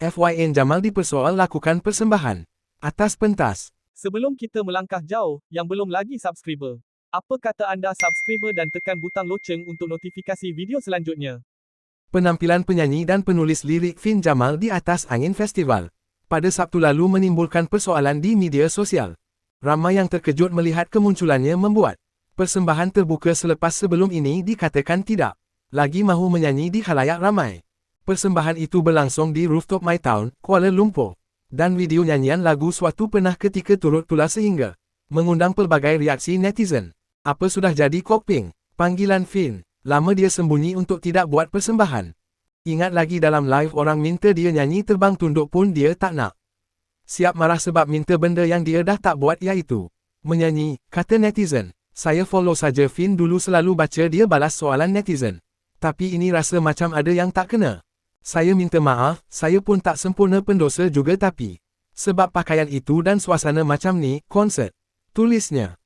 FYN Jamal dipersoal lakukan persembahan. Atas pentas. Sebelum kita melangkah jauh, yang belum lagi subscriber, apa kata anda subscriber dan tekan butang loceng untuk notifikasi video selanjutnya? Penampilan penyanyi dan penulis lirik Fin Jamal di Atas Angin Festival pada Sabtu lalu menimbulkan persoalan di media sosial. Ramai yang terkejut melihat kemunculannya membuat persembahan terbuka selepas sebelum ini dikatakan tidak lagi mahu menyanyi di khalayak ramai. Persembahan itu berlangsung di rooftop My Town, Kuala Lumpur. Dan video nyanyian lagu Suatu Pernah Ketika turut tular sehingga mengundang pelbagai reaksi netizen. Apa sudah jadi Kokping? Panggilan Fin. Lama dia sembunyi untuk tidak buat persembahan. Ingat lagi dalam live orang minta dia nyanyi terbang tunduk pun dia tak nak. Siap marah sebab minta benda yang dia dah tak buat iaitu menyanyi, kata netizen. Saya follow saja Fin dulu selalu baca dia balas soalan netizen. Tapi ini rasa macam ada yang tak kena. Saya minta maaf, saya pun tak sempurna pendosa juga tapi sebab pakaian itu dan suasana macam ni, konsert. Tulisnya.